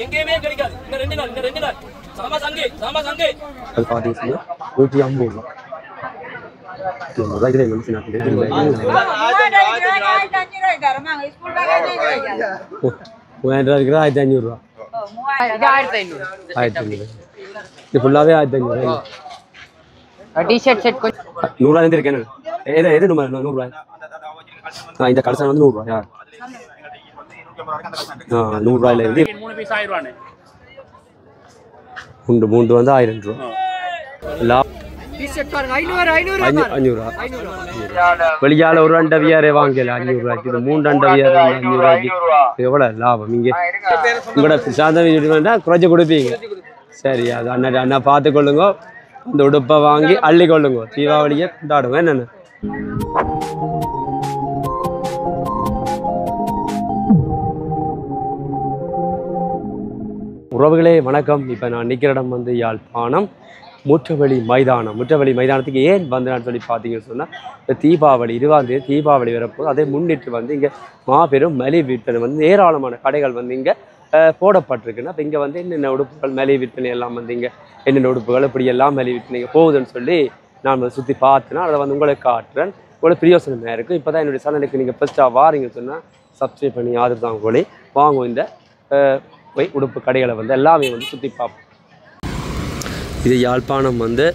எங்கேயுமே கிடைக்காது இந்த ரெண்டு நாள் சாமா சங்கே அது பாத்தீங்கன்னா 150 ரூபா. முதல்ல என்ன சொன்னாங்க 1500 ரூபா 1500 ரூபா. 1500 இது ஃபுல்லாவே 1500. டி-ஷர்ட் செட் கொஞ்சம் 100 ரூபாய் இருக்கேன். எது நம்ம 100 ரூபாய். இந்த கடைசன் வந்து 100 ரூபாயா? 100 ரூபாயில இருந்து 3 பீஸ் 1000 ரூபாய். மூண்டு வந்து 1000 ரூபா. டி-ஷர்ட் பாருங்க 500 ரூபா. வெளியால ஒரு அண்டவியாரே வாங்கல 500 ரூபாய்க்கு. இது 3 அண்டவியாரே 500 ரூபாய்க்கு. எவ்வளவு லாபம் இங்க? உங்களோட சாந்தா குறைச்சு கொடுப்பீங்க. சரி, அது அண்ணா பார்த்துக்கொள்ளுங்க. அந்த உடுப்பை வாங்கி அள்ளி கொள்ளுங்க. தீபாவளியை கொண்டாடுங்க. என்னென்ன உறவுகளே வணக்கம். இப்போ நான் நிற்கிற இடம் வந்து யாழ்ப்பாணம் முற்றவெளி மைதானம். முற்றவெளி மைதானத்துக்கு ஏன் வந்தேன்னு சொல்லி பார்த்தீங்கன்னு சொன்னால், இப்போ தீபாவளி 20ஆம் தேதி தீபாவளி வரப்போது. அதை முன்னிட்டு வந்து இங்கே மாபெரும் மலிவு விற்பனை வந்து ஏராளமான கடைகள் வந்து இங்கே போடப்பட்டிருக்குன்னா, இப்போ இங்கே வந்து என்னென்ன உடுப்புகள் மலிவு விற்பனை எல்லாம் வந்து இங்கே என்னென்ன உடுப்புகள் இப்படி எல்லாம் மலிவு விற்பனை போகுதுன்னு சொல்லி நான் வந்து சுற்றி பார்த்தேன்னா அதை வந்து உங்களுக்கு காட்டுறேன். உங்களுக்கு பிரியோசனமாக இருக்கும். இப்போ தான் என்னுடைய சேனலுக்கு நீங்கள் ஃபஸ்ட்டாக வாரீங்கன்னு சொன்னால் சப்ஸ்கிரைப் பண்ணி ஆதரவு தான் போலே வாங்குவோம். இந்த போய் உடுப்பு கடைகளை வந்து எல்லாமே வந்து சுற்றி பார்ப்போம். இது யாழ்ப்பாணம் வந்து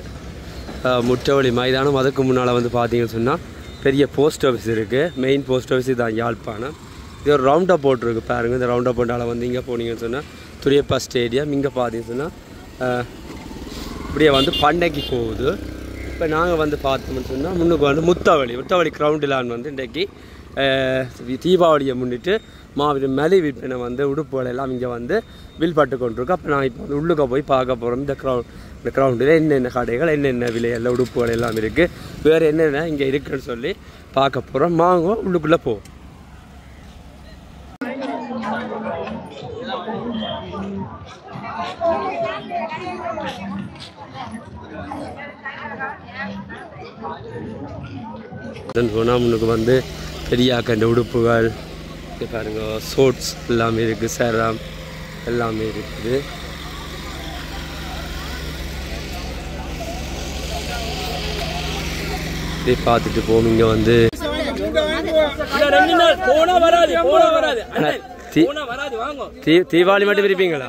முற்றவெளி மைதானம். அதுக்கு முன்னால் வந்து பார்த்தீங்கன்னு சொன்னால் பெரிய போஸ்ட் ஆஃபீஸ் இருக்குது. மெயின் போஸ்ட் ஆஃபீஸ் தான் யாழ்ப்பாணம். இது ஒரு ரவுண்டாக போட்டிருக்கு பாருங்கள். இந்த ரவுண்டாக போட்டால் வந்து இங்கே போனீங்கன்னு சொன்னால் துரியப்பா ஸ்டேடியம். இங்கே பார்த்தீங்கன்னு சொன்னால் இப்படியே வந்து பண்ணைக்கு போகுது. இப்போ நாங்கள் வந்து பார்த்தோம்னு சொன்னால் முன்னுக்கு வந்து முத்தவழி கிரவுண்டிலான் வந்து இன்றைக்கி தீபாவளியை முன்னிட்டு மாவீர மலிவு விற்பனை வந்து உடுப்புகள் எல்லாம் இங்கே வந்து வில்பட்டு கொண்டிருக்கு. அப்போ நான் இப்போ வந்து உள்ளுக்க போய் பார்க்க போகிறோம். இந்த கிரவுண்டில் என்னென்ன கடைகள் என்னென்ன விலையெல்லாம் உடுப்புகள் எல்லாம் இருக்குது, வேறு என்னென்ன இங்கே இருக்குன்னு சொல்லி பார்க்க போகிறோம். வாங்குவோம், உள்ளுக்குள்ளே போவோம். போனால் முன்னுக்கு வந்து பெரியாக்கண்ட உடுப்புகள் பாருங்க, ஷோட்ஸ் எல்லாமே இருக்குது, சேரம் எல்லாமே இருக்குது. இதை பார்த்துட்டு போகும். இங்கே வந்து தீபாவளி மட்டும் இருப்பீங்களா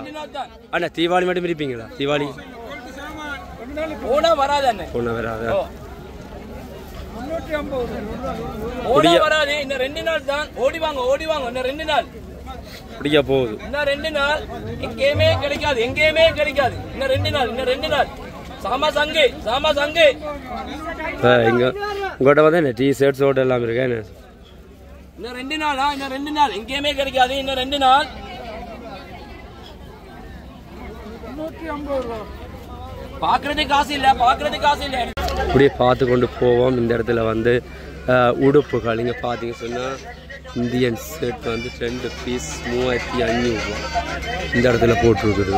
அண்ணா? தீபாவளி மட்டும் இருப்பீங்களா? தீபாவளி போனா வராது. வராது. இந்த 2 நாள் தான். ஓடி வாங்க இந்த 2 நாள் முடிய போகுது. இந்த 2 நாள் எங்கேயுமே கிடைக்காது. இந்த 2 நாள் சாமா சங்கே இங்க உங்கள்கிட்ட வந்து என்ன டி-ஷர்ட் ஷோட் எல்லாம் இருக்கா? இந்த 2 நாள் எங்கேயுமே கிடைக்காது. இந்த 2 நாள் பாக்குறது காசு இல்ல. இப்படியே பார்த்து கொண்டு போவோம். இந்த இடத்துல வந்து உடுப்புகள் இங்கே பார்த்தீங்க சொன்னால் இந்தியன் ஷர்ட் வந்து 2 பீஸ் 3500 ரூபா இந்த இடத்துல போட்டிருக்குது.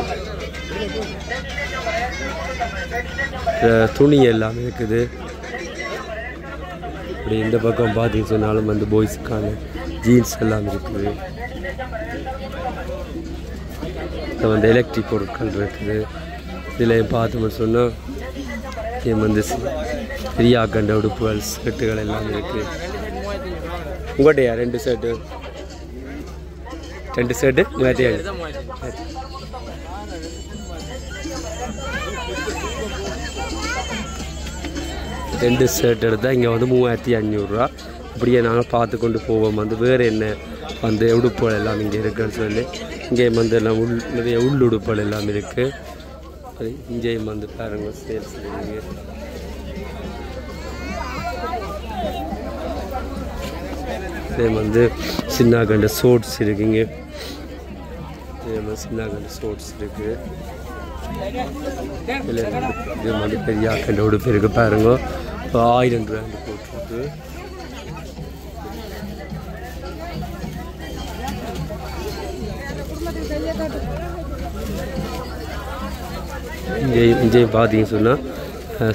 துணி எல்லாமே இருக்குது. இப்படி இந்த பக்கம் பார்த்தீங்க சொன்னாலும் வந்து பாய்ஸுக்கான ஜீன்ஸ் எல்லாம் இருக்குது. இதில் வந்து எலக்ட்ரிக் பொருட்கள் இருக்குது. இதில் பார்த்தோம்னு சொன்னால் வந்து பெரிய கண்ட உடுப்புகள் ஷர்ட்டுகள் எல்லாம் இருக்குது. உங்கள்கிட்டயா 2 ஷர்ட்டு உங்கள்கிட்டயா? 2 ஷர்ட் எடுத்தால் இங்கே வந்து 3500 ரூபா. இப்படியே நாங்கள் பார்த்து கொண்டு போவோம். வந்து வேறு என்ன வந்து உடுப்புகள் எல்லாம் இங்கே இருக்குன்னு சொல்லி இங்கே வந்து எல்லாம் நிறைய உள்ளுடுப்புகள் எல்லாம் இருக்குது. இங்கேயும் வந்து பாருங்க சேல்ஸ் வந்து சின்ன கண்ட ஷோட்ஸ் இருக்குங்க. சின்ன கண்ட ஷோட்ஸ் இருக்கு. இது மாதிரி பெரிய கண்ட உடுப்பு இருக்கு பாருங்க. 1000 ரூபாய் போட்டிருக்கு. இங்கே பார்த்தீங்கன்னு சொன்னால்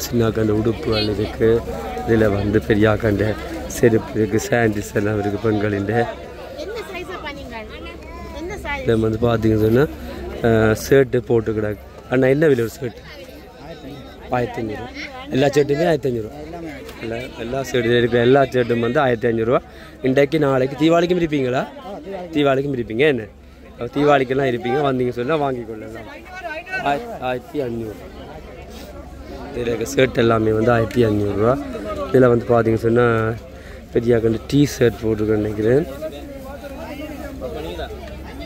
சின்ன கண்ட உடுப்புகள் இருக்குது. இதில் வந்து பெரியாக்கண்ட செருப்பு இருக்குது, சாண்டிஸ் எல்லாம் இருக்குது பெண்களின். இதில் வந்து பார்த்தீங்கன்னு சொன்னால் ஷர்ட்டு போட்டு கிடக்கு. அண்ணா என்ன விலை ஒரு ஷர்ட்? 1500. எல்லா ஷர்ட்டுமே 1500. எல்லா ஷர்ட்டு இருக்கிற எல்லா ஷர்ட்டும் வந்து 1500. இன்றைக்கு நாளைக்கு தீபாவளிக்கும் இருப்பீங்களா? தீபாவளிக்கும் இருப்பீங்க. என்ன தீபாவளிக்கெல்லாம் இருப்பீங்க, வந்தீங்க சொன்னால் வாங்கிக்கொள்ளலாம். 1500. இதில் இருக்க ஷர்ட் எல்லாமே வந்து 1500 ரூபா. இதில் வந்து பார்த்தீங்க சொன்னால் பெரியாக்கண்டு டீ ஷர்ட் போட்டுருக்கேன் நினைக்கிறேன்.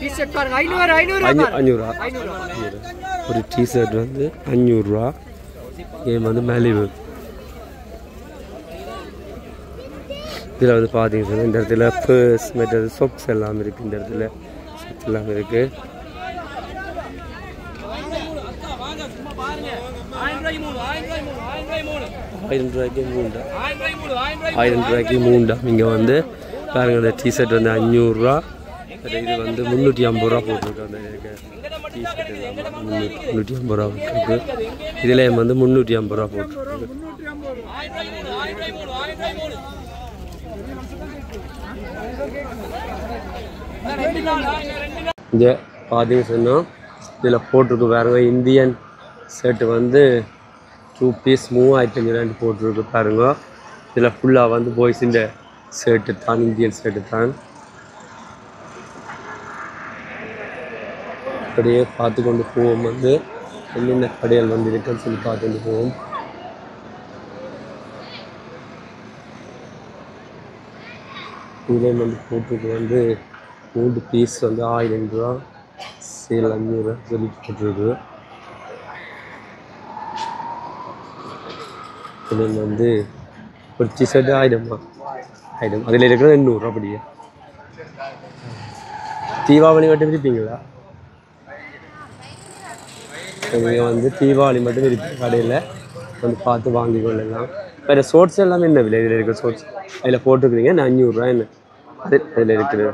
500 ஒரு டீ ஷர்ட் வந்து 500 ரூபா. இது வந்து மேலிவு. இதில் வந்து பார்த்தீங்க சொன்னால் இந்த இடத்துல பர்ஸ் மெட்டல் சொக்ஸ் எல்லாம் இருக்குது. இந்த இடத்துல சொக்ஸ் எல்லாம் இருக்குது. 1000 ரூபாய்க்கு 3. இங்கே வந்து பாருங்க, அந்த டிஷர்ட் வந்து 500 ரூபா. இது வந்து 350 ரூபா போட்டிருக்கு. அந்த டிஷர்ட் 350 ரூபா போட்டிருக்கு. இதில் வந்து 350 ரூபா போட்டிருக்கு. இங்கே பார்த்தீங்க சொன்னால் இதில் போட்டிருக்கு பாருங்க, இந்தியன் ஷர்ட்டு வந்து 2 பீஸ் 3500 போட்டிருக்கு பாருங்க. இதில் ஃபுல்லாக வந்து பாய்ஸின் ஷர்ட்டு தான், இந்தியன் ஷர்ட்டு தான். அப்படியே பார்த்து கொண்டு போவோம். வந்து என்னென்ன கடைகள் வந்து இருக்குன்னு சொல்லி பார்த்து கொண்டு போவோம். இதில் வந்து போட்டிருக்கு வந்து 3 பீஸ் வந்து 1000 ரூபா, சேல் 500 சொல்லி போட்டிருக்கு. இதில் வந்து ஒரு டிஷர்ட்டு 1000. அதில் இருக்கிறது 800 அப்படியே. தீபாவளி மட்டும் இருப்பீங்களா? நீங்கள் வந்து தீபாவளி மட்டும் இருப்பீங்க கடையில் வந்து பார்த்து வாங்கி கொள்ளலாம். வேறு ஷோர்ட்ஸ் எல்லாமே என்ன விலை? இதில் இருக்கிற ஷோர்ட்ஸ் அதில் போட்டுருக்குறீங்க 500 ரூபா. என்ன அதில் இருக்கிறது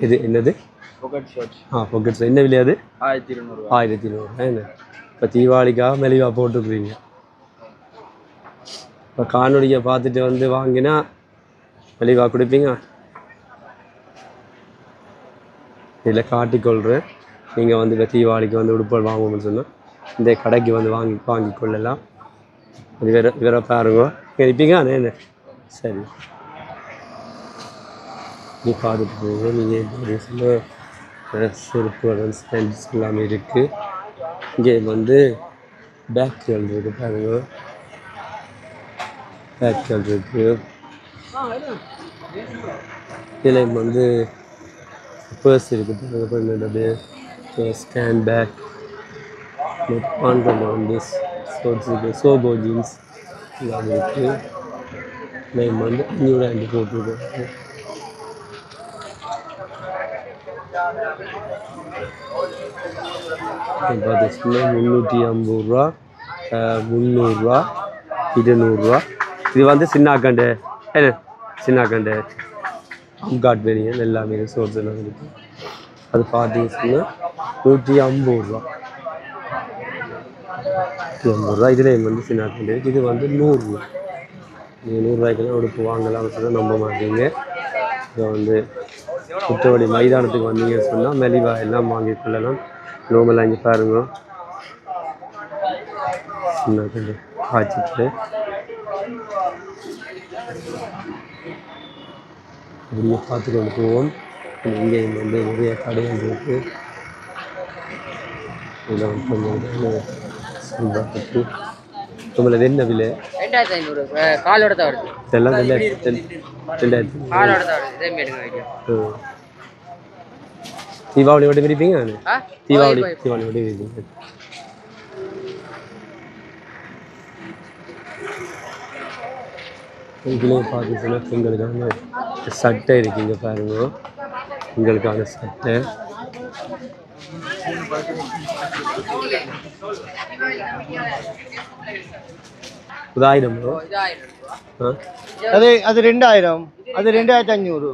இது என்னது? பாக்கெட்ஸ் என்ன விலை? அது 1200 ரூபா. என்ன இப்போ தீபாவளிக்காக மெலிவாக போட்டுருக்குறீங்க. இப்போ காணொலியை பார்த்துட்டு வந்து வாங்கினா மெலிவாக கொடுப்பீங்க. இதில் காட்டிக்கொள்கிறேன். நீங்கள் வந்து இப்போ தீபாவளிக்கு வந்து உடுப்பல் வாங்கணும்னு சொன்னால் இந்த கடைக்கு வந்து வாங்கி கொள்ளலாம். அது வேற பாருங்க இருப்பீங்க. என்ன சரி, நீ பார்த்துட்டு போங்க. நீங்கள் சொல்ல செருப்பு ஸ்டாண்ட்ஸ் எல்லாமே இருக்குது. இங்கே வந்து பேக்குகள் இருக்குது பாருங்க, பேக்குகள் இருக்குது. இதில் வந்து பர்ஸ் இருக்குது பாருங்க, ஸ்கேன் பேக் வந்து ஸ்போர்ட்ஸ் இருக்குது, சோபோ ஜீன்ஸ் எல்லாம் இருக்குது. நேம் வந்து 500 போட்டிருக்கோம். பார்த்தீங்கன்னா 350 ரூபா, 300 ரூபா, 200 ரூபா. இது வந்து சின்னாக்கண்டு என்ன சின்னாக்கண்டு அம்காட் வேரியன் எல்லாமே சோர்ஸ் எல்லாம் இருக்குது. அது பார்த்தீங்கன்னா 150 ரூபா. 150 ரூபா. இதில் வந்து சின்னாக்கண்டு. இது வந்து 100 ரூபா. நீங்கள் 100 ரூபாய்க்கெல்லாம் உடுப்பு வாங்கலாம் சொன்னால் நம்ப மாட்டீங்க. இதை வந்து குற்றவாளி மைதானத்துக்கு வந்தீங்கன்னு சொன்னால் மெலிவா எல்லாம் வாங்கி கொள்ளலாம். நோமெல்லாம் இங்கே பாருங்க, சின்னாக்கண்டு காய்ச்சிட்டு அப்படியே பார்த்து கொண்டு போவோம். இங்கே வந்து நிறைய கடைகள் இருக்குது. இதில் வந்து கொஞ்சம் சொல்வாக்கு நம்மளது என்ன விலை? 2500 காலோட தான் வருது. இதெல்லாம் 2000 காலோட தான் வருது. இதே மேடுங்க. தீபாவளி மட்டும் இருப்பீங்க. தீபாவளி மட்டும் இருப்பீங்க. இதுலேயும் பார்த்தீங்கன்னா பெண்களுக்கான சட்டை இருக்குங்க பாருங்க. பெண்களுக்கான சட்டை உதாயிரம். அது 2000, அது 2500.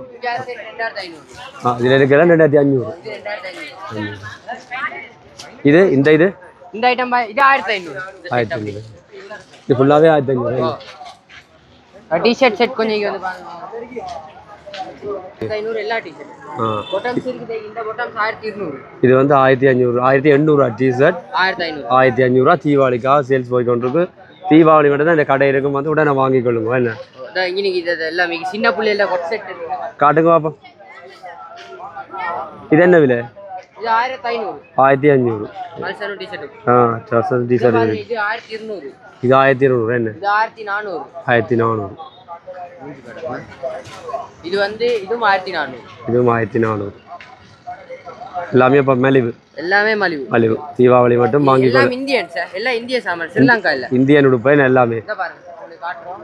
இதில் இருக்கிற 2500. இது இந்த ஐட்டம் 1500. இது ஃபுல்லாகவே 1500. டிஷர்ட் செட் கொஞ்சம் இங்கே வந்து பாருங்க. 500 எல்லா டிஷர்ட். பாட்டம்ஸ் இருக்குது. இந்த பாட்டம்ஸ் 1200. இது வந்து 1500 1800 டிஷர்ட் 1500 தீபாவளிக்காக சேல்ஸ் போய் கொண்டிருக்கு. தீபாவளி மட்டும் தான் இந்த கடை இருக்கும், வந்து உடனே வாங்கி கொள்ளுங்க. என்ன இன்னைக்கு இது எல்லாமே சின்ன பிள்ளைல கொட் செட் காட்டுங்க பாப்பா. இது என்ன விலை? இது 1500. 1500. மல்சனு டிஷர்ட். டிஷர்ட் இது 1200. இது 1200. என்ன இது 1400. 1400. இது வந்து இதுவும் 1400. இதுவும் 1400. எல்லாமே இப்போ மலிவு. எல்லாமே மலிவு. மலிவு. தீபாவளி மட்டும் வாங்கி எல்லாம் இந்தியன் சார். எல்லாம் இந்திய சாமான். ஸ்ரீலங்கா இல்ல. இந்தியன் உடுப்பு எல்லாமே. இத பாருங்க. உங்களுக்கு காட்டுறோம்.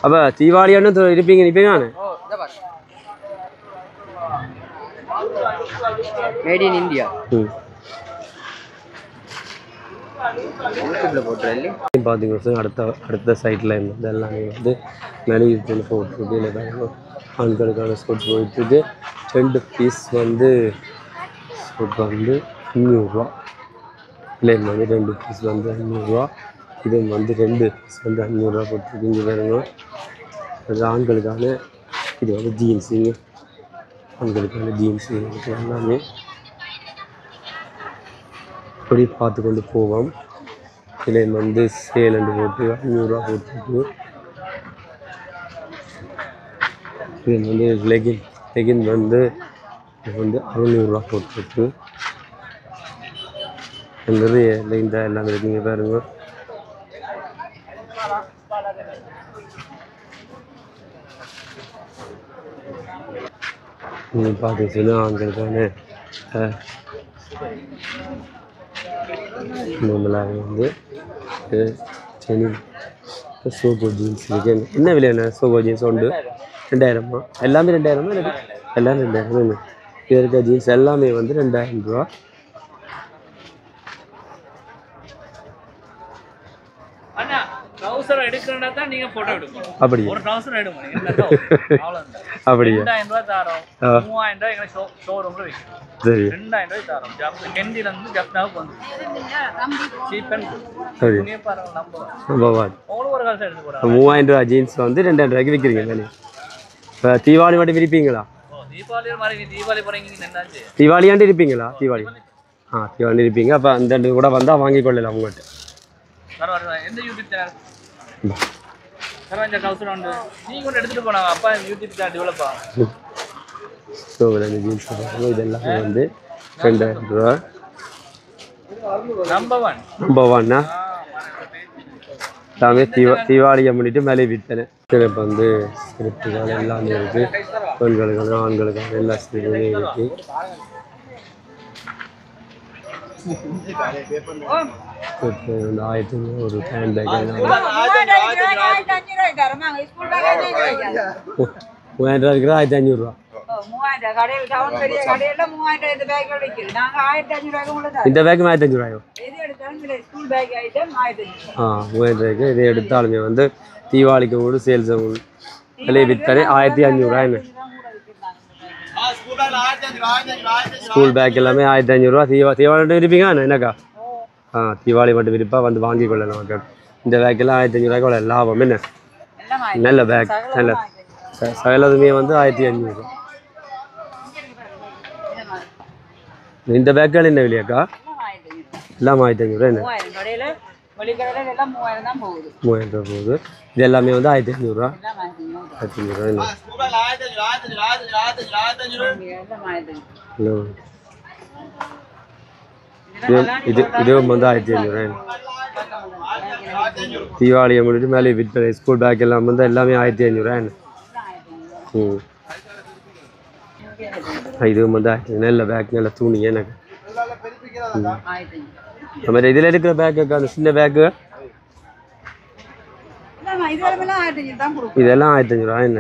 அப்ப தீபாவளி அன்னைக்கு இருப்பீங்க நானு. ஓ இத பாருங்க. Made in India. யூடியூப்ல போட்றேன். பாத்தீங்கன்னா அடுத்த சைட்ல இருந்து எல்லாமே வந்து மலிவு போட்டுருக்கு. இல்லை பாருங்க ஆண்களுக்கான ஸ்போர்ட்ஸ் போயிட்டு 2 பீஸ் வந்து ஸ்போர்ட் வந்து 500 இல்லை வந்து 2 பீஸ் வந்து 500. இது வந்து 2 பீஸ் வந்து 500 போட்டுருக்கு. இங்கே பாருங்க அது ஆண்களுக்கான இது வந்து ஜீன்ஸுங்க. ஆண்களுக்கான ஜீன்ஸு எல்லாமே இப்படி பார்த்து கொண்டு போவோம். இதில் வந்து சேலண்டு போட்டு 500 போட்டுருக்கு. இது வந்து லெகின் வந்து 600 போட்டுருக்கு. நிறைய இந்த எல்லாமே இருக்குங்க பாருங்க. நீங்கள் பார்த்துச்சுன்னா ஆண்களுக்கான நம்மளாக வந்து சோகோ ஜீன்ஸ் இருக்கு. என்ன விலையான சோகோ ஜீன்ஸ் உண்டு? 2000. எல்லாமே 2000 இல்லை? எல்லாமே 2000. இது இருக்க ஜீன்ஸ் எல்லாமே வந்து 2000 ரூபா. அப்படியா? அப்படியா? சரி. 3000 ரூபா ஜீன்ஸ் வந்து 2000 ரூபாய்க்கு விற்கிறீங்க. இப்போ தீபாவளி மட்டும் விரிப்பீங்களா? தீபாவளியாண்டு இருப்பீங்களா? தீபாவளி தீபாவளி இருப்பீங்க. அப்போ அந்த கூட வந்தால் வாங்கி கொள்ளலாம் உங்கள்கிட்ட. இதெல்லாமே வந்து 2000 ரூபா. நம்பர் 1 எல்லாமே தீபாவளியை முன்னிட்டு மேலே விற்பனை. இப்போ வந்து சிறப்புகள் எல்லாமே இருக்குது. பெண்களுக்கான ஆண்களுக்கான எல்லா சிறப்புமே இருக்குது. இப்போ 1500 ஒரு ஹேண்ட் பேக் 3000 இருக்கிற 1500 ரூபா. இந்த பேக் 1500 ரூபாயோ? 3000 ரூபாய்க்கு இதை எடுத்தாலுமே வந்து தீபாவளிக்கு கூட சேல்ஸ் விலை விற்பனை 1500 ரூபாய். ஸ்கூல் பேக் எல்லாமே 1500 ரூபா. தீபாவளி மட்டும் இருப்பீங்க என்னக்கா? தீபாவளி மட்டும் விருப்பா வந்து வாங்கி கொள்ளலாம். இந்த பேக் எல்லாம் 1500 ரூபாய்க்கு லாபம். என்ன நல்ல பேக், நல்ல சகலதுமே வந்து 1500. இந்த பேக்குகள் என்ன விலையாக்கா? எல்லாம் 1500. என்ன 3000 ரூபா போகுது. இது எல்லாமே வந்து 1500 ரூபா. 1500 ரூபா. இதுவும் வந்து 1500 ரூபா. தீபாவளியை முடிட்டு மேலே விற்பனை. ஸ்கூல் பேக் எல்லாம் வந்து எல்லாமே 1500 ரூபா. இதுவும் வந்து நல்ல பேக், நல்ல துணி. எனக்கு மாதிரி இதில் இருக்கிற பேக்கு அந்த சின்ன பேக்கு இதெல்லாம் 1500 ரூபா. என்ன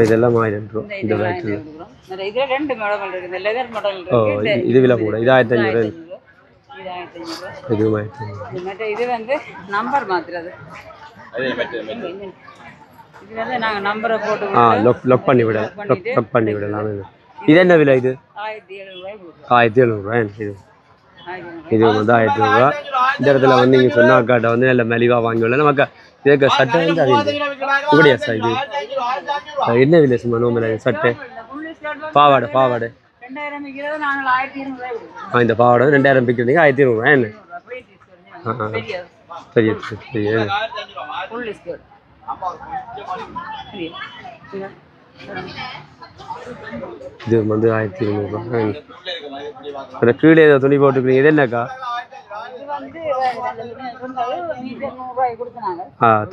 இதெல்லாம் 1000 ரூபா. இந்த பேக் இது விலை கூட. இது 1500. இதுவும் 1500. இது வந்து நம்பர் மாத்துறது. இது வந்து நாங்க நம்பரை போட்டு லொக் பண்ணி விடலாம். இது என்ன விலை? இது 1700 ரூபாய். இது இது வந்து 1000 ரூபா. இந்த இடத்துல வந்து நீங்கள் சொன்ன அக்காட்ட வந்து நல்ல மலிவாக வாங்கி விடலாம். நமக்கு இதுக்கு சட்டை வந்து அது இப்படியா சார் இது என்ன விலை சும்மா நோம்பல சட்டை பாவாடை பாவாடை இந்த பாவாடை 2000 விற்கிறதுக்கு 1200 ரூபா என்ன சரி சரி இது வந்து 1200 ரூபா. அந்த கீழே ஏதோ துணி போட்டுக்கிறீங்க இது என்னக்கா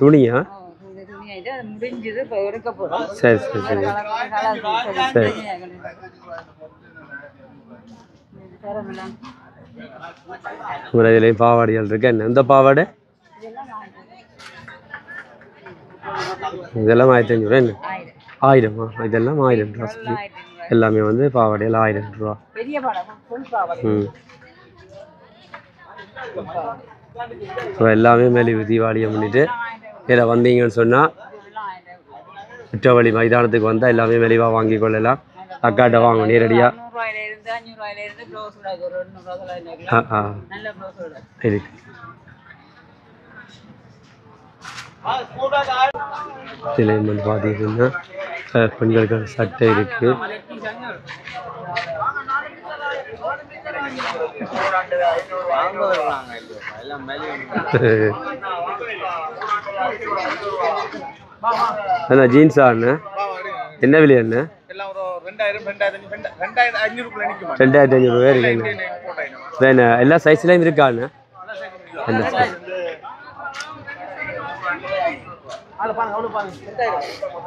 துணியா சரி சரி சரி சரி இதுலேயும் பாவாடைகள் இருக்கு என்ன இந்த பாவாடை இதெல்லாம் 1500 என்ன 1000 இதெல்லாம் 1000 ரூபா சொல்லி எல்லாமே வந்து பாவாடையில் 1000 ரூபா. எல்லாமே மலிவு தீபாவளியை முன்னிட்டு இதில் வந்தீங்கன்னு சொன்னால் முற்றவழி மைதானத்துக்கு வந்தால் எல்லாமே மலிவாக வாங்கி கொள்ளலாம். அக்காட்ட வாங்க நேரடியாக இருக்கு. இதில் வந்து பார்த்தீங்கன்னா பெண்களுக்கு சட்டை இருக்கு. அண்ணா ஜீன்ஸா அண்ணா என்ன விலை அண்ணா 2500 ரூபா இருக்கு. எல்லா சைஸ்லையும் இருக்கா அண்ணா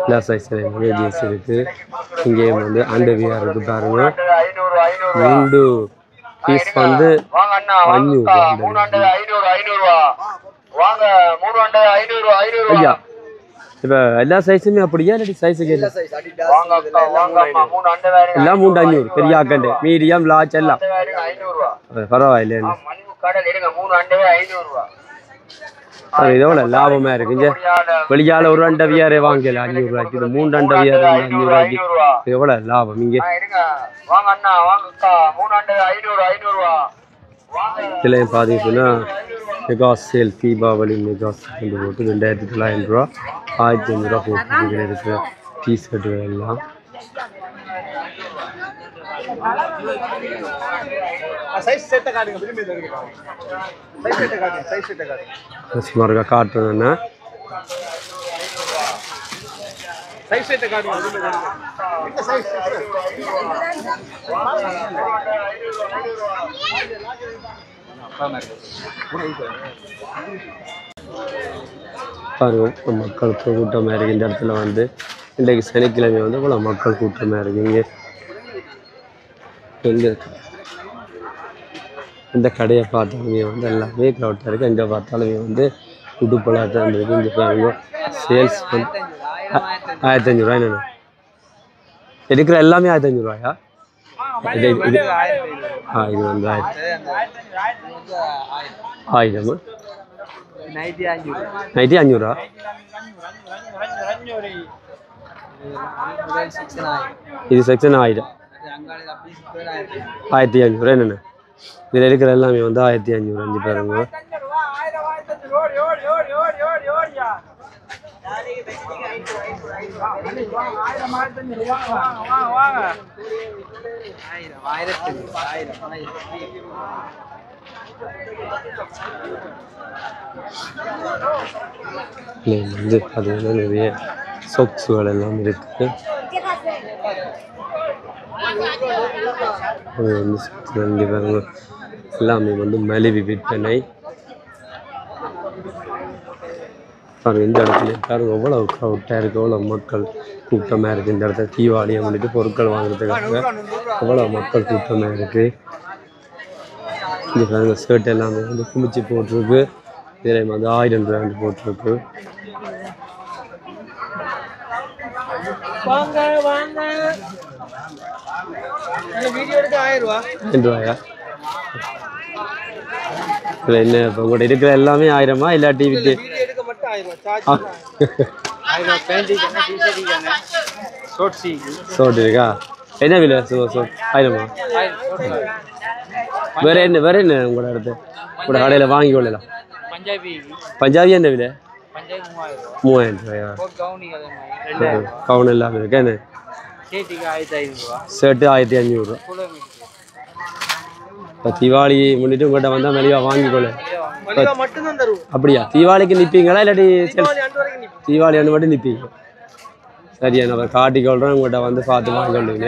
எல்லா சைஸ்லையும் ஜீன்ஸ் இருக்கு. இங்கேயும் வந்து அண்டர்வியர் இருக்கு பாருங்க. 3 பீஸ் வந்து 500 ஐயா. இப்போ எல்லா சைஸுமே அப்படியா இல்லாட்டி சைஸுக்கு எல்லாம் 3500 பெரிய ஆக்கண்டு மீடியம் லார்ஜ் எல்லாம் பரவாயில்ல. இதோட லாபமா இருக்குங்க. வெளியால ஒரு அண்டவியாரே வாங்கல 500 ரூபாய்க்கு, இது 3 அண்டவியார் 500 ரூபாய்க்கு எவ்வளவு லாபம் இங்கே. இதுலையும் பார்த்தீங்கன்னா mega sale Deepavali mega sale போட்டு 2900 ரூபா 1500 ரூபா போட்டு இருக்கிற டிஷர்ட்டுகள் எல்லாம் சுமார் காட்டுறேன்னா பாருங்க மக்கள் கூட்டமாக இருக்கு. இந்த இடத்துல வந்து இன்றைக்கு சனிக்கிழமை வந்து இவ்வளோ மக்கள் கூட்டமாக இருக்குங்க. எங்கே இந்த கடையை பார்த்தாலுமே வந்து எல்லாமே க்ரௌட்டாக இருக்குது. எங்கே பார்த்தாலுமே வந்து உடுப்பெல்லாம் தான் இருக்குது. இங்கே பாருங்க சேல்ஸ் வந்து 1500 ரூபாய். என்னென்ன எடுக்கிற எல்லாமே 1500 ரூபாயா? இது வந்து 1000 நைட்டி 500 இது செக்ஷன் 1000 1500 என்னென்ன இதில் இருக்கிற எல்லாமே வந்து 1500. 5 பாருங்க. வந்து பார்த்தீங்கன்னா நிறைய சொக்ஸுகள் எல்லாம் இருக்குது. வந்து பாருங்க எல்லாமே வந்து மலிவு விற்பனை. பாருங்க இந்த இடத்துல பாருங்க எவ்வளோ க்ரௌட்டாக இருக்குது, எவ்வளோ மக்கள் கூட்டமாக இருக்குது. இந்த இடத்துல தீபாவளியை வந்துட்டு பொருட்கள் வாங்குறதுக்காக எவ்வளோ மக்கள் கூட்டமாக இருக்குது. இந்த பாருங்க ஷர்ட் எல்லாமே வந்து குமிச்சு போட்டிருக்கு. இதில் வந்து 1000 ரூபாய் போட்டிருக்கு. இல்லை என்ன இப்போ உங்கள்கிட்ட இருக்கிற எல்லாமே 1000 இல்லாட்டி விட்டு ஷோட் இருக்கா? என்ன விலை ஷோட் 1000? வேற என்ன உங்களோட இடத்து உங்களோட கடையில் வாங்கி கொள்ளலாம்? பஞ்சாபி என்ன விலை? 3000 ரூபாயா? கவுன் எல்லாமே இருக்கு என்ன? ஷர்ட்டு 1500 ரூபா. இப்போ தீபாவளி முன்னிட்டு உங்கள்கிட்ட வந்தால் மெலிவா வாங்கிக்கொள்ள. அப்படியா? தீபாவளிக்கு நிற்பீங்களா இல்லாட்டி தீபாவளி அன்று மட்டும் நிற்பீங்க? சரியா, நம்ம காட்டிக்கொள்கிறோம், உங்கள்கிட்ட வந்து பார்த்து வாங்கிக்கொள்ளுங்க.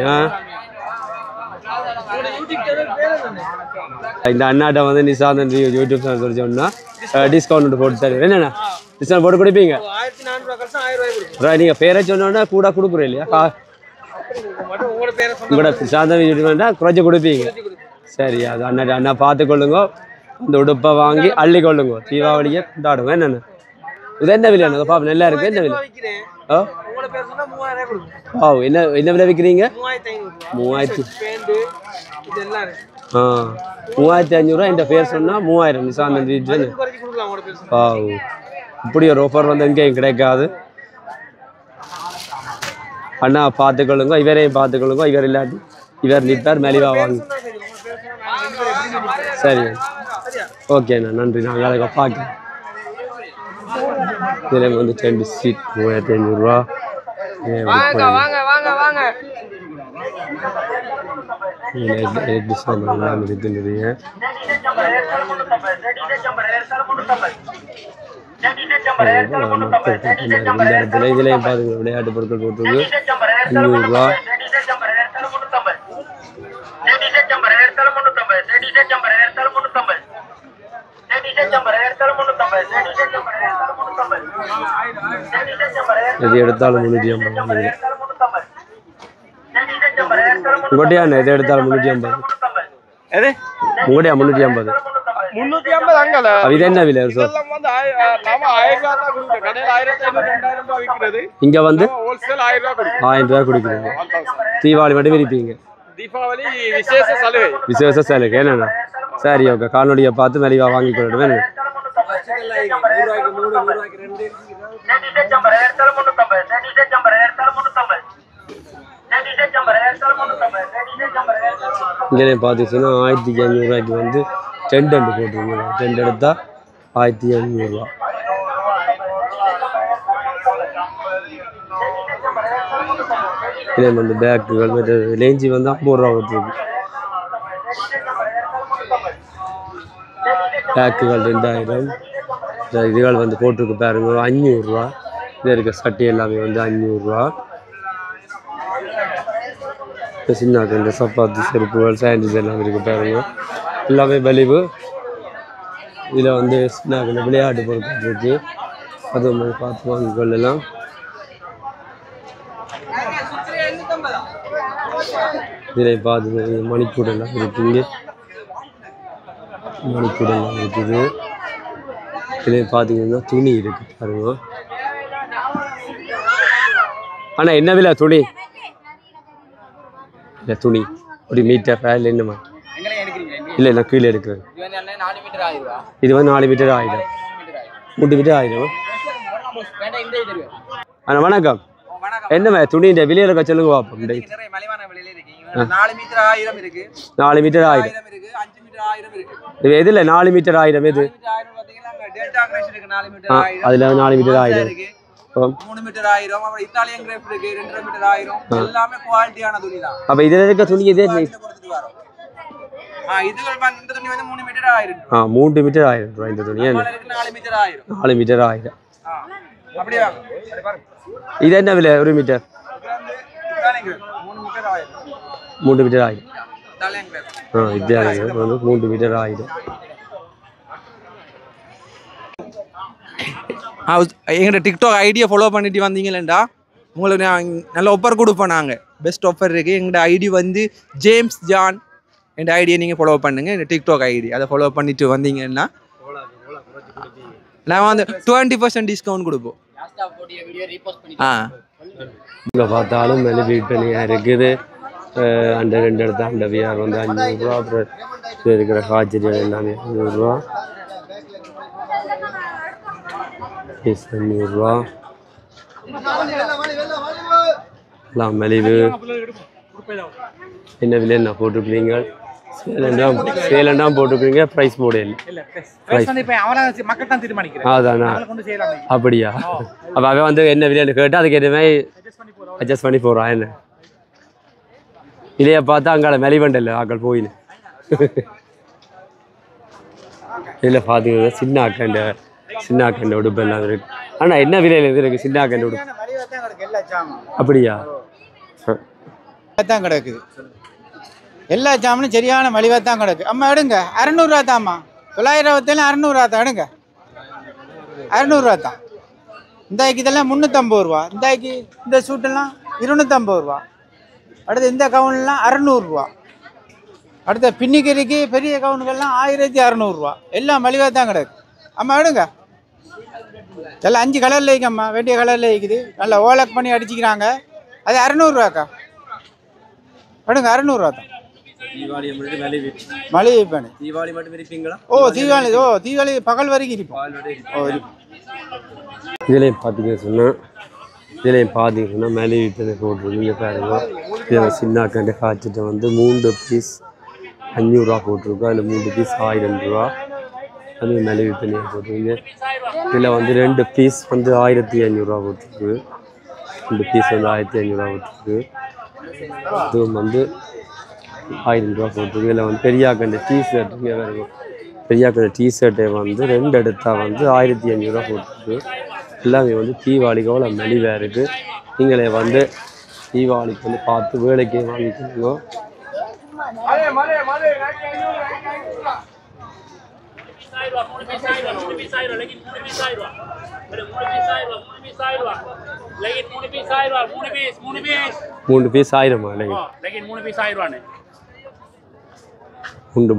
இந்த அண்ணாட்ட வந்து நிசாந்தன் யூடியூப் சேனல் சொல்லிச்சோம்னா டிஸ்கவுண்ட் போட்டு தருவேன். என்னண்ணா டிஸ்கவுண்ட் போட்டு கொடுப்பீங்க? நீங்கள் பேரை சொன்னோன்னா கூட கொடுக்குறோம் இல்லையா? உங்களோட நிசாந்தன் யூடியூப் குறைச்சி கொடுப்பீங்க. சரி, அது அண்ணா பார்த்துக்கொள்ளுங்க. அந்த உடுப்பை வாங்கி அள்ளி கொள்ளுங்க. தீபாவளியை கொண்டாடுவோம். என்னென்ன இது என்ன விலை? பாப்பா நல்லா இருக்கு. என்ன விலை? ஓ என்ன விலை விற்கிறீங்க? 3500 ரூபா. என் பேர் சொன்னால் 3000 நிசாந்தன் வீட்டு. ஓ, இப்படி ஒரு ஆஃபர் வந்து எங்கேயும் கிடைக்காது. அண்ணா பார்த்துக்கொள்ளுங்க, இவரையும் பார்த்துக்கொள்ளுங்க. இவர் இல்லாட்டி இவர் நிற்பார், மெலிவா வாங்க. சரி, ஓகேண்ணா, நன்றி. நாங்கள் அதை பார்க்கலாம். இதில் வந்து 2 சீட் 3500 ரூபா. எல்லாம் இருக்கு நிறைய. இந்த இடத்துல இதுலையும் பாருங்க, விளையாட்டு பொருட்கள் போட்டுருக்கு 500 ரூபா. எது எடுத்தாலும் 350. உங்கள்கிட்டயா எது எடுத்தாலும் 350? உங்கள்கிட்டயா 350? இது என்ன விலை சார்? இங்க வந்து 1000 ரூபாய் கொடுக்குறீங்க. தீபாவளி மட்டும் விரிப்பீங்க? விசேஷ சலுகை. என்னண்ணா? சரி, ஓகே. கால்நடையை பார்த்து மெலிவா வாங்கி கொள்ளணும். இங்கே பார்த்துச்சுன்னா 1500 ரூபாய்க்கு வந்து டென்ட் போட்டுருங்க. டென்ட் எடுத்தா 1500 ரூபா. இதே வந்து பேக்குகள் லேஞ்சி வந்து 50 ரூபா போட்டுருக்கு. பேக்குகள் 2000. இதுகள் வந்து போட்டிருக்கு பாருங்க 500 ரூபா. இதில் இருக்க சட்டை எல்லாமே வந்து 500 ரூபா. சின்ன இந்த சப்பாத்தி செருப்புகள் சாண்டில்ஸ் எல்லாம் இருக்கு பாருங்க, எல்லாமே மலிவு. இதில் வந்து சின்ன விளையாட்டு பொருட்கள் இருக்கு, அது மாதிரி பார்த்து வாங்கி கொள்ளலாம். இதில் பார்த்து மணிக்கூடெல்லாம் இருக்குங்க, மணிக்கூடெல்லாம் இருக்குது. இதில் பார்த்தீங்கன்னா துணி இருக்கு பாருங்க. ஆனால் என்ன விலை துணி? இல்லை துணி ஒரு மீட்டர் இல்லை என்னமா? இல்லை நான் கீழே எடுக்கிறேன். இது வந்து 4 மீட்டர் 1000, 3 மீட்டர் 1000. அண்ணா வணக்கம். என்னம்மா துணி இந்த விலையில இருக்க சொல்லுங்க பார்ப்போம். 4 மீட்டர் 1000 இருக்கு, 4 மீட்டர் 1000 இருக்கு, 5 மீட்டர் 1000 இருக்கு. இது எதுல 4 மீட்டர் 1000? எது? அதுல 4 மீட்டர் 1000 இருக்கு, 3 மீட்டர் 1000, அப்புறம் இத்தாலியன் கிரேப் இருக்கு 2 மீட்டர் 1000. எல்லாமே குவாலிட்டியான துணி தான். அப்ப இதுல இருக்க துணி இதே கொடுத்துட்டு வரோம். இதுல இந்த துணி வந்து 3 மீட்டர் 1000. 3 மீட்டர் 1000 ரூபாய் இந்த துணி. என்ன 4 மீட்டர் 1000? 4 மீட்டர் 1000. அப்படியே வாங்க, சரி பாருங்க. இது என்ன விலை 1 metre? Italian crepe 3 metre 1000. 3 metre 1000 Italian crepe. Italian crepe வந்து 3 மீட்டர் 1000. எங்கள்கிட்ட டிக்டாக் ஐடியை ஃபாலோ பண்ணிட்டு வந்தீங்களேண்டா உங்களுக்கு நல்ல ஆஃபர் கொடுப்போம். நாங்கள் பெஸ்ட் ஆஃபர் இருக்குது. எங்களோட ஐடி வந்து ஜேம்ஸ் ஜான். என் ஐடியை நீங்கள் ஃபாலோ பண்ணுங்கள், இந்த டிக்டாக் ஐடி அதை ஃபாலோ பண்ணிட்டு வந்தீங்கன்னா நான் வந்து 20% டிஸ்கவுண்ட் கொடுப்போம். இங்கே பார்த்தாலும் மெலு விற்பனையாக இருக்குது. அந்த 2 இடத்த அந்த வியார் வந்து 500 ரூபா. அப்புறம் இருக்கிற காய்ச்சல் எல்லாமே 500 ரூபா, 500 ரூபா. எல்லாம் மலிவு. என்ன விலை என்ன போட்டிருக்கிறீங்க? சேலண்டாம் போட்டுருக்கீங்க, ப்ரைஸ் போட இல்லை. அதானா அப்படியா? அப்போ அவன் வந்து என்ன விலைன்னு கேட்டு அதுக்கு எதுவுமே அட்ஜஸ்ட் பண்ணி போகிறான். என்ன இதைய பார்த்தா அங்கால மெலிவண்டில் ஆக்கள் போயின்னு இதில் பார்த்தீங்கன்னா சின்ன ஆக்கண்ட உடுப்பு எல்லாம் இருக்கு. ஆனால் என்ன விலையில் இது இருக்குது சின்ன ஆக்கண்ட உடுப்பு? அப்படியா? தான் கிடக்குது எல்லா ஜாமனும் சரியான மலிவாக தான் கிடக்கு. அம்மா எடுங்க 600 தான்மா. 927 600 தான் எடுங்க. 600 தான். இந்தாய்க்கு இதெல்லாம் 350 ரூபா. இந்தாய்க்கு இந்த சூட்டெல்லாம் 250 ரூபா. அடுத்து இந்த கவுன்லாம் 600 ரூபா. அடுத்த பின்னிக்கறிக்கு பெரிய கவுனுக்கெல்லாம் 1600 ரூபா. எல்லாம் மலிவாக தான் கிடக்கு. அம்மா எடுங்க. எல்லாம் 5 கலரில் இருக்கும்மா, வேண்டிய கலரில் இருக்குது. நல்லா ஓலக் பண்ணி அடிச்சுக்கிறாங்க. அது 600 ரூபாக்கா. எடுங்க 600 ரூபா தான். மளிகை பண்ணு. தீபாவளி மட்டும் இருப்பீங்களா? தீபாவளி பகல் வரைக்கும் இருப்போம். இதுலேயும் பார்த்தீங்கன்னா மளிகை விற்பனை போட்டிருக்கு. பாருங்க, இதில் சின்ன கண்டு காய்ச்சிட்டு வந்து 3 பீஸ் 500 ரூபா போட்டிருக்கோம். அதில் 3 பீஸ் 1000 ரூபா. அது மளிகை விற்பனையாக போட்டிருக்கு. இதில் வந்து 2 பீஸ் வந்து 1500 ரூபா போட்டிருக்கு. 2 பீஸ் வந்து 1500 ரூபா போட்டிருக்கு. இதுவும் வந்து 1000 ரூபா போட்டிருக்கு. இதில் வந்து பெரியாக்கண்ட டிஷர்ட்டுங்க இருக்கும். பெரியாக்கண்ட டிஷர்ட்டை வந்து 2 எடுத்தால் வந்து 1500 ரூபா போட்டிருக்கு. எல்லாமே வந்து தீபாவளிக்கு அவ்வளோ மலிவாக இருக்குது. நீங்களே வந்து தீபாவளிக்கு வந்து பார்த்து வேலைக்கே வாங்கிக்கோங்க. மூணு பீஸ் 1000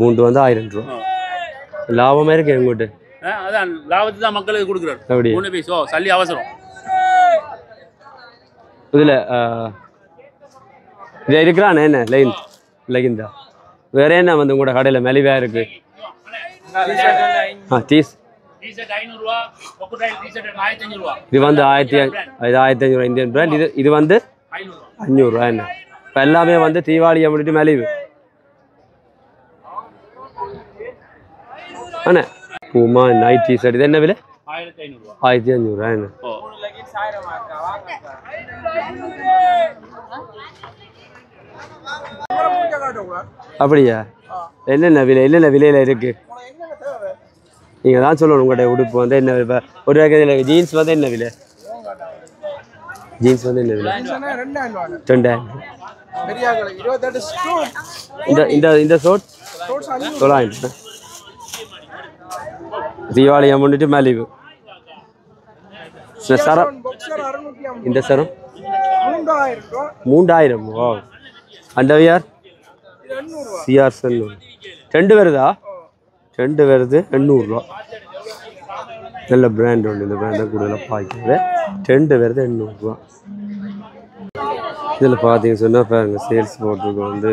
மூண்டு வந்து 1000 ரூபா. லாபமாக இருக்கு எங்கிட்ட. அதான் லாபத்தை தான் மக்களுக்கு கொடுக்குறாரு. அப்படி 3 பீஸ் சல்லி அவசரம். இதில் இது இருக்கிறானே என்ன லைன் தான். வேற என்ன வந்து உங்களோட கடையில் மலிவாக இருக்கு? இது வந்து 1500 ரூபா இந்தியன் பிராண்ட். இது வந்து 500 ரூபா. என்ன இப்போ எல்லாமே வந்து தீபாவளியை முடிட்டு மலிவு அண்ணே. பூமா நைட் டிஷர்ட் இது என்ன விலை? 1500 ரூபா. என்ன அப்படியா? என்னென்ன விலையில இருக்கு நீங்கள் தான் சொல்லணும். உங்கள்கிட்ட உடுப்பு வந்து என்ன விலை? ஒரு வகையில் ஜீன்ஸ் வந்து என்ன விலை? ஜீன்ஸ் வந்து என்ன விலை? 2000. இந்த ஷோட் 900. தீபாவளியை முன்னிட்டு மலிவு. சரம் இந்த சரம் 3000. ஓ அண்டவியார் சிஆர் செல்லூர் 2 வருதா? 2 வருது 800 ரூபா. நல்ல பிராண்ட் ஒன்று. இந்த பிராண்டை கூடுதலாக பார்க்குறது. 2 வருது 800 ரூபா. இதில் பார்த்தீங்கன்னு சொன்னால் பாருங்கள் சேல்ஸ் போட்டிருக்கோம் வந்து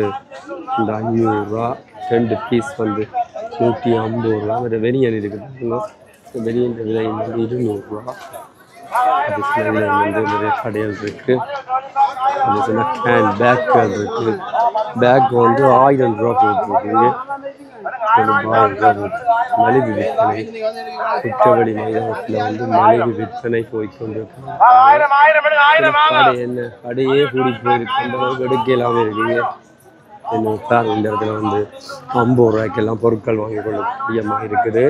இந்த 500 ரூபா. 2 பீஸ் வந்து 150 ரூபா. வேறு வெளியன் இருக்குது. வெளியின் விலை வந்து 200 ரூபா. அது சில வந்து நிறைய கடைகள் இருக்குது. அது சில ஹேண்ட் பேக்குகள் இருக்குது. பேக் வந்து 1000 ரூபா போட்டுருக்குங்க. மலிவு விற்பனை குற்றவெளி மைதானத்தில் வந்து மலிவு விற்பனை போய்கொண்டிருக்காங்க. என்ன கடையே கூடி போயிருக்கு. அந்த அளவுக்கு எடுக்கலாமே இருக்குங்க. என்ன இந்த இடத்துல வந்து 50 ரூபாய்க்கெல்லாம் பொருட்கள் வாங்கி கொள்ளக்கூடியமாக இருக்குது.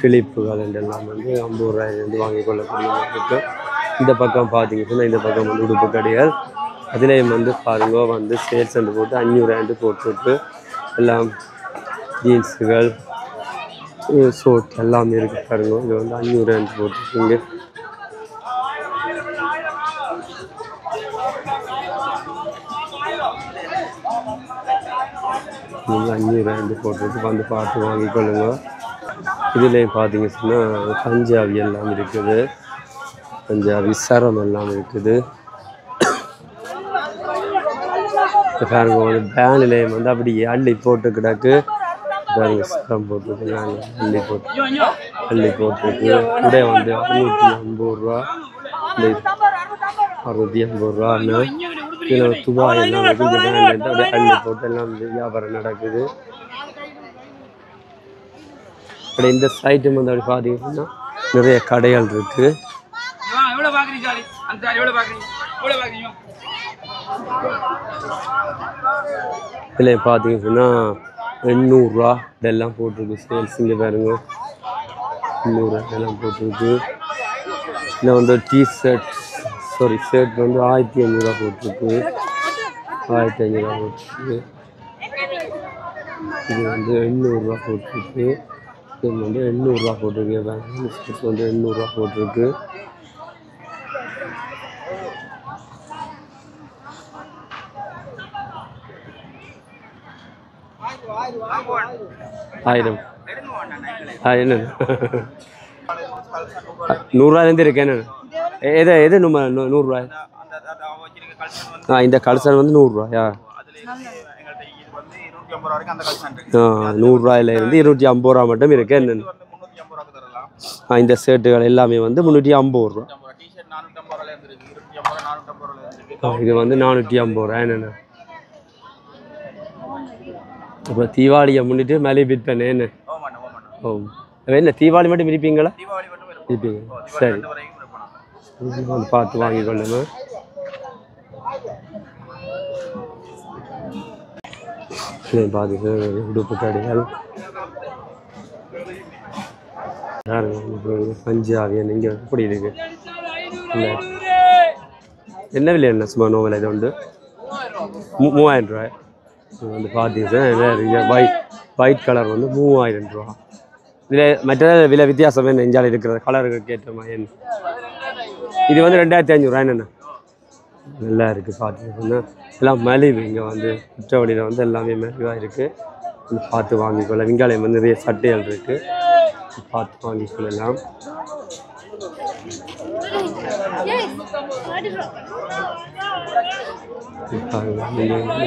கிளிப்புகள் எல்லாம் வந்து 50 ரூபாயிலிருந்து வாங்கி கொள்ளக்கூடியமாக இருக்குது. இந்த பக்கம் பார்த்தீங்கன்னா இந்த பக்கம் வந்து உடுப்பு கடைகள். அதுலேயும் வந்து பாருங்க வந்து சேல்ஸ் வந்து போட்டு 500 போட்டுருக்கு. எல்லாம் ஜீன்ஸுகள் ஷோட் எல்லாமே இருக்குது பாருங்க. இது வந்து 500 போட்டுருக்குங்க. நீங்கள் 500 போட்டுருக்கு வந்து பார்த்து வாங்கிக்கொள்ளுங்க. இதுலேயும் பார்த்தீங்கன்னா பஞ்சாபி எல்லாம் இருக்குது. பஞ்சாபி சரம் எல்லாம் இருக்குது. பாருங்க வந்து பேனிலையும் வந்து அப்படியே அள்ளி போட்டு கிடக்கு. பாருங்க சரம் போட்டுருக்கு. அள்ளி போட்டுருக்கு. கூட வந்து 650 ரூபா 680 ரூபா. இதில் துபாய் எல்லாம் இருக்குது அள்ளி போட்டு எல்லாம் வியாபாரம் நடக்குது அப்படி இந்த சைட்டு வந்து அப்படி பார்த்தீங்கன்னா நிறைய கடைகள் இருக்குது இதில் பார்த்தீங்கன்னா 800 ரூபா இதெல்லாம் போட்டிருக்கு சேல்ஸ் இங்கே பாருங்க 800 இதெல்லாம் போட்டிருக்கு இன்னும் வந்து ஷர்ட் வந்து 1500 ரூபா போட்டிருக்கு 1500 ரூபா போட்டிருக்கு இது வந்து 800 ரூபா போட்டிருக்கு இது வந்து 800 ரூபா போட்டிருக்கு ஷர்ட் வந்து 800 ரூபா போட்டிருக்கு ஆயிரம் என்ன 100 ரூபாயிலேருந்து இருக்கு என்ன எது நம்ம 100 ரூபாய் இந்த கல்சன் வந்து 100 ரூபாயா 100 ரூபாயிலேருந்து 250 ரூபா மட்டும் இருக்கு என்னென்னு இந்த ஷர்ட்டுகள் எல்லாமே வந்து 350 ரூபா இது வந்து 450 ரூபா என்னென்ன அப்புறம் தீபாவளியை முன்னிட்டு மேலே விற்பேன் என்ன ஓ என்ன தீபாவளி மட்டும் விரிப்பீங்களா விரிப்பீங்க சரி வந்து பார்த்து வாங்கி கொள்ளுங்க பார்த்து உடுப்பு கடைகள் பஞ்சாபி இங்கே எப்படி இருக்கு என்ன விலை என்ன சும்மா நோவல் இது உண்டு 3000 ரூபாய் வந்து பார்த்தீங்கன்னா ஒயிட் கலர் வந்து 3000 ரூபா இதில் மற்ற விலை வித்தியாசம் என்ன இஞ்சால் இருக்கிற கலருக்கு ஏற்ற மாதிரி இது வந்து 2500 ரூபா என்னென்ன நல்லா இருக்குது பார்த்தீங்கன்னா எல்லாம் மலிவு இங்கே வந்து குற்றவழியில் வந்து எல்லாமே மலிவாக இருக்குது பார்த்து வாங்கிக்கொள்ள வெங்காயம் வந்து நிறைய சட்டைகள் இருக்குது பார்த்து வாங்கிக்கொள்ளலாம்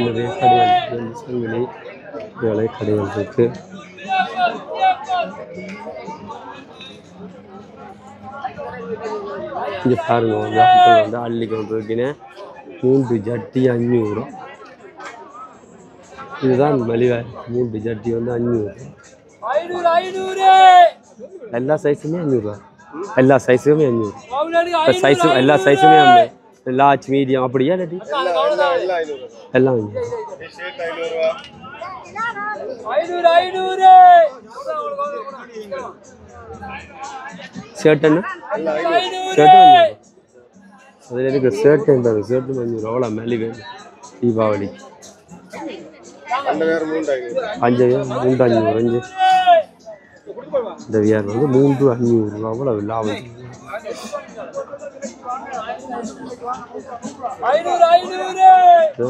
நிறைய கடைகள் சங்கிலி வேலை கடைகள் இருக்கு இங்கே பாருங்க வந்து அள்ளி கொண்டு இருக்கீங்க 3 ஜட்டி 500 ரூபா இதுதான் மலிவா 3 ஜட்டி வந்து 500 எல்லா சைஸுமே 500 ரூபா எல்லா சைஸுமே 500 சைஸும் எல்லா சைஸுமே லார்ஜ் மீடியம் அப்படியா இல்லாட்டி எல்லாம் ஷர்ட் என்ன ஷர்ட் அதில் இருக்கிற ஷர்ட் என்பது ஷர்ட் 500 அவ்வளோ மலிவு தீபாவளி 5,500 இந்த வியார் வந்து 3,500 அவ்வளோ லாபம்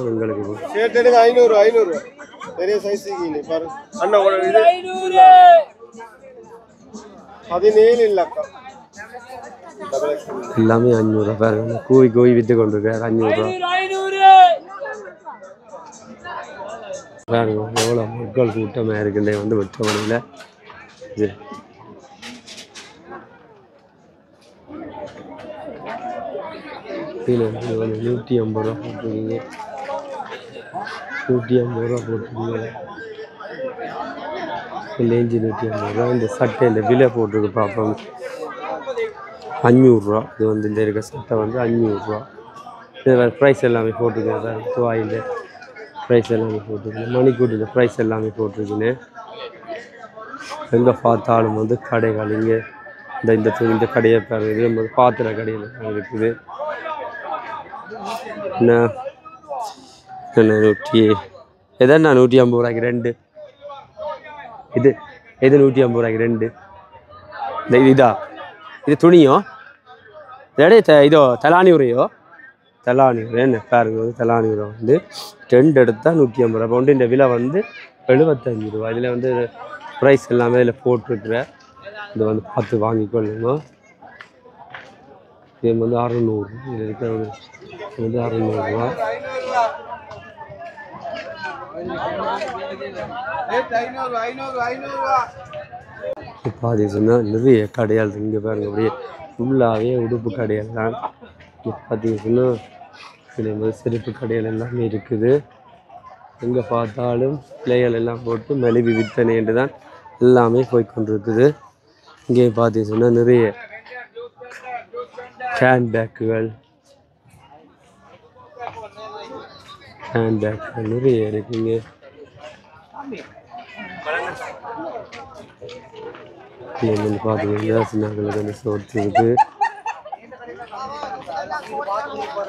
உங்களுக்கு 500 பெரிய சைஸ் பாரு அண்ணா 17 இல்லக்கா எல்லாமே 500 ரூபா பாருங்க கோவி வித்து கொண்டு இருக்காரு 500 ரூபா பாருங்க எவ்வளோ மக்கள் கூட்டமாக இருக்குன்றே வந்து வெற்றமணியில் இது வந்து 150 ரூபா போட்டிருக்கீங்க 150 ரூபா போட்டிருக்கீங்க லேஞ்சு 150 ரூபா இந்த சட்டை இந்த விலை போட்டிருக்கு பார்ப்போம் 500 ரூபா இது வந்து இந்த இருக்க சட்டை வந்து 500 ரூபா இது வேறு ப்ரைஸ் எல்லாமே போட்டிருக்கேன் சார் துவாயில் ப்ரைஸ் எல்லாமே போட்டிருக்கேன் மணிக்கூட்டில் ப்ரைஸ் எல்லாமே போட்டிருக்கேன்னு எங்கே பார்த்தாலும் வந்து கடைகள் இங்கே இந்த கடையை பாருங்க பாத்திர கடையில் இருக்குது என்ன 150 ரூபாய்க்கு 2 இது 150 ரூபாய்க்கு 2 இதா இது துணியோ இதோ தலானி உரையோ தலானி உரை என்ன பாருங்க வந்து தலானி உரை வந்து 2 எடுத்தால் 150 ரூபா ஒன்று இந்த விலை வந்து 75 ரூபா இதில் வந்து ப்ரைஸ் எல்லாமே இதில் போட்டிருக்கிற இதை வந்து பார்த்து வாங்கிக்கொள்ளுங்க இது வந்து 600 இதில் இருக்கிற வந்து 600 ரூபா பாதி சொன்னால் நிறைய கடையால் இங்கே பாருங்க அப்படியே ஃபுல்லாகவே உடுப்பு கடையால் தான் பார்த்தீங்க சொன்னால் இதே செருப்பு கடைகள் எல்லாமே இருக்குது. எங்கே பார்த்தாலும் பிள்ளைகள் எல்லாம் போட்டு மலிவு விற்பனை என்று தான் எல்லாமே போய்கொண்டிருக்குது. இங்கே பார்த்தீங்கன்னா நிறைய ஹேண்ட்பேக்குகள் நிறைய இருக்குங்க. பார்த்தீங்கன்னா சின்னங்களுக்கு வந்து சோர்ஸ் இருக்குது.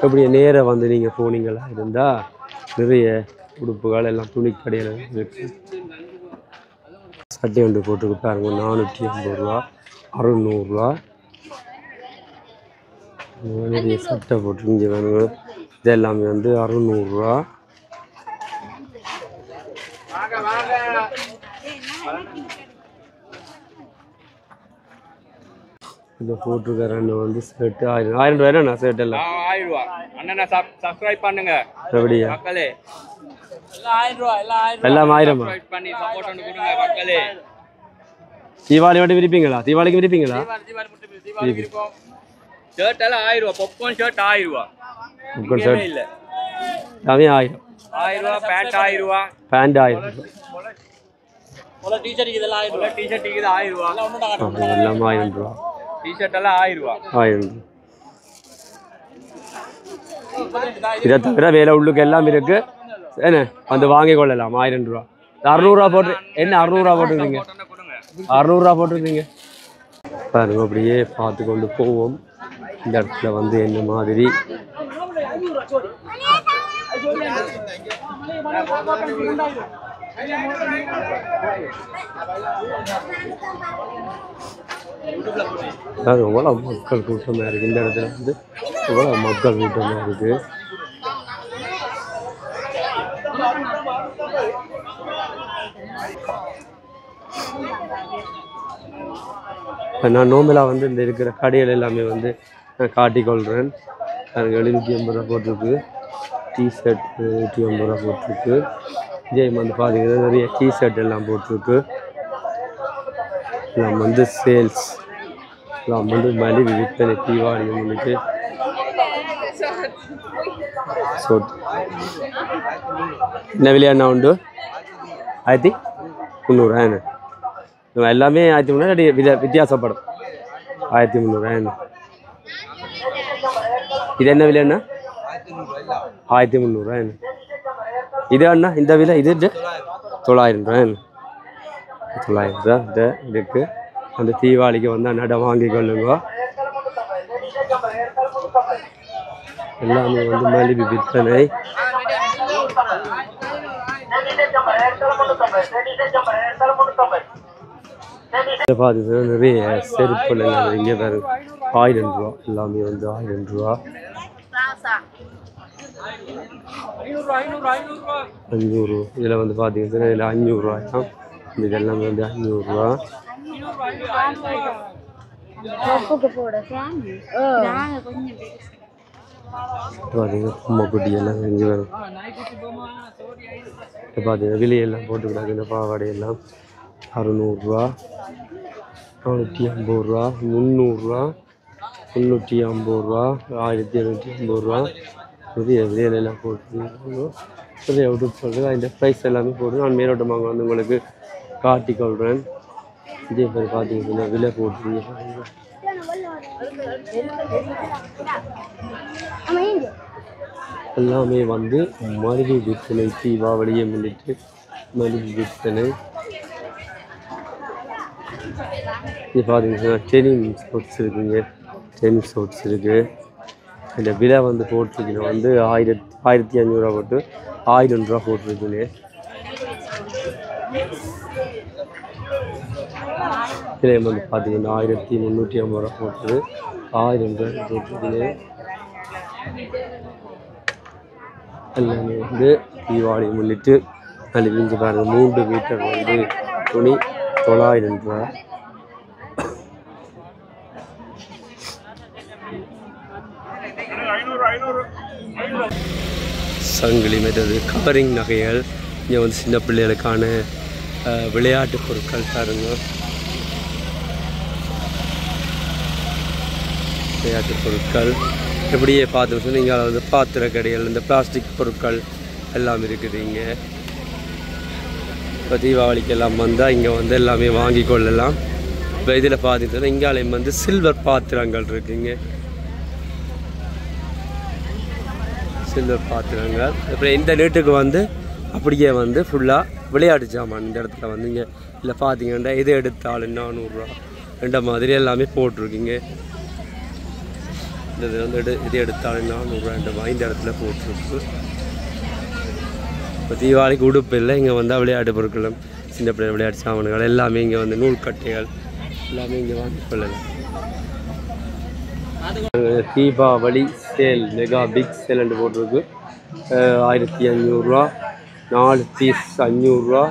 அப்படி நேராக வந்து நீங்கள் போனீங்களா இருந்தால் நிறைய உடுப்புகள் எல்லாம் துணி கடையில் இருக்கு. சட்டை ஒன்று போட்டுக்கு பாருங்க 450 ரூபா 600 ரூபா. நிறைய சட்டை போட்டுருங்க வேணுங்க. இது எல்லாமே வந்து 600 ரூபா. இந்த போட்டிருக்காரன்னு வந்து ஷர்ட் 1000 ரூபாய் நான் ஷர்ட் எல்லாம் 1000 ரூபா. அண்ணா சப்ஸ்கிரைப் பண்ணுங்க அப்படியா மக்களே. எல்லாம் 1000 சப்ஸ்கிரைப் பண்ணி சப்போர்ட் பண்ணி கொடுங்க மக்களே. தீபாவளி மட்டும் விரிப்பீங்களா? தீபாவளிக்கு விரிப்பீங்களா? தீபாவளி இருக்கும். ஷர்ட் எல்லாம் 1000 ரூபா. பாப்கார்ன் ஷர்ட் 1000 ரூபா. பாப்கார்ன் ஷர்ட் இல்ல. எல்லாமே 1000 ரூபா. பேண்ட் 1000 ரூபா. பேண்ட் 1000 போல டீ-ஷர்ட் இதெல்லாம் 1000 ரூபாய். டீ-ஷர்ட் இது 1000 ரூபா. எல்லாம் 1000 ரூபா. டீ-ஷர்ட் எல்லாம் 1000 ரூபா. 1000 ரூபா. இதை தவிர வேலை உள்ளுக்கு எல்லாம் இருக்கு. என்ன வந்து வாங்கிக் கொள்ளலாம் 1000 ரூபா. 600 ரூபா போட்டு என்ன 600 ரூபா போட்டுருக்கீங்க? 600 ரூபா போட்டுருக்கீங்க பாருங்க. அப்படியே பார்த்து கொண்டு போவோம். இந்த இடத்துல வந்து என்ன மாதிரி எவ்வளோ மக்கள் கூட்டமாக இருக்குது. இந்த இடத்துல வந்து எவ்வளோ மக்கள் கூட்டமாக இருக்குது. இப்போ நான் நோம்பலாக வந்து இந்த இருக்கிற கடைகள் எல்லாமே வந்து நான் காட்டிக்கொள்கிறேன். எனக்கு 750 ரூபா போட்டிருக்கு. டிஷர்ட் 150 ரூபா போட்டிருக்கு. இதே வந்து பார்த்தீங்கன்னா நிறைய டிஷர்ட் எல்லாம் போட்டிருக்கு. எல்லாம் வந்து சேல்ஸ் எல்லாம் வந்து மலிவு விற்பனை தீபாவளி முன்னிட்டு. என்ன விலையாண்ணா உண்டு? 1300 என்ன எல்லாமே 1300 வித்தியாசப்படும். 1300 இது என்ன விலைண்ணா? 1300 என்ன இது அண்ணா? இந்த விலை இது 900 ரூபா. 900 ரூபா இந்த இருக்கு. அந்த தீபாவளிக்கு வந்து அண்ணாட்ட வாங்கி கொள்ளுங்க. எல்லாமே வந்து மலிவு விற்பனை. பார்த்தீங்கன்னா நிறைய செருப்புகள் எல்லாம் இங்கே பாருங்க 1000 ரூபா. எல்லாமே வந்து 1000 ரூபா. 500. இதில் வந்து பார்த்தீங்கன்னா இதில் 500 ரூபாய்தான். இதெல்லாம் வந்து 500 ரூபா. பார்த்தீங்கன்னா கும்மக்குட்டி எல்லாம் இங்கே வரும். பார்த்தீங்கன்னா விலையெல்லாம் போட்டுக்கிறாங்க. இந்த பாவாடையெல்லாம் 600 ரூபா 450 ரூபா 300 ரூபா 350 ரூபா 1750 ரூபா. நிறைய விலையெல்லாம் போட்டுருக்காங்க. நிறைய உடுப்புகள் இந்த ப்ரைஸ் எல்லாமே போட்டு நான் மேலோட்டமாக வந்து உங்களுக்கு காட்டிக்கொள்கிறேன். இதே மாதிரி பார்த்தீங்கன்னா விலை போட்டுருங்க. எல்லாமே வந்து மலிவு விற்பனை. தீபாவளியை முன்னிட்டு மலிவு விற்பனை. இது பார்த்தீங்கன்னா டெனிம் ஷோட்ஸ் இருக்குங்க. டெனிம் ஷோட்ஸ் இருக்குது. இந்த விலை வந்து போட்டிருக்கீங்க வந்து 1500 ரூபா போட்டு 1000 ரூபா போட்டிருக்குங்க. இதில் வந்து பார்த்தீங்கன்னா 1350 ரூபா போட்டு 1000 ரூபா போட்டிருக்குங்க. எல்லாமே வந்து தீபாவளி முன்னிட்டு மலிவு பாருங்கள். 3 மீட்டர் வந்து துணி 900 ரூபா. சங்கிலி மற்றது கவரிங் நகைகள். இங்கே வந்து சின்ன பிள்ளைகளுக்கான விளையாட்டு பொருட்கள் பாருங்க. விளையாட்டு பொருட்கள் இப்படியே பார்த்து நீங்கள் வந்து பாத்திர கடைகள் இந்த பிளாஸ்டிக் பொருட்கள் எல்லாம் இருக்குது இங்கே. இப்போ தீபாவளிக்கு எல்லாம் வந்தால் இங்கே வந்து எல்லாமே வாங்கி கொள்ளலாம். இப்போ இதில் பார்த்துட்டு இங்காலையும் வந்து சில்வர் பாத்திரங்கள் இருக்குங்க, சில்வர் பாத்திரங்கள். அப்புறம் இந்த நீட்டுக்கு வந்து அப்படியே வந்து ஃபுல்லாக விளையாட்டு சாமான் இந்த இடத்துல வந்து இங்கே இல்லை பார்த்தீங்கன்னா எது எடுத்தாலும் 400 ரூபா ரெண்ட மாதிரி எல்லாமே போட்டிருக்கீங்க. இந்த இது வந்து இது எடுத்தாலும் 400 ரூபா இந்த இடத்துல போட்டிருக்கு. இப்போ தீபாவளிக்கு உடுப்பு இல்லை, இங்கே வந்து விளையாட்டு பொருட்களும் சின்ன பிள்ளை விளையாட்டு சாமான்கள் எல்லாமே இங்கே வந்து நூல்கட்டைகள் எல்லாமே இங்கே வாங்கி கொள்ளலாம். Deepavali sale mega big sale என்று போட்டிருக்கு. 1500 ரூபா 4 பீஸ் 500 ரூபா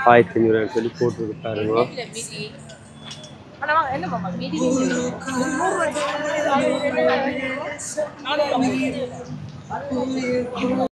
1500 ரூபான்னு சொல்லி போட்டிருக்கு பாருங்க.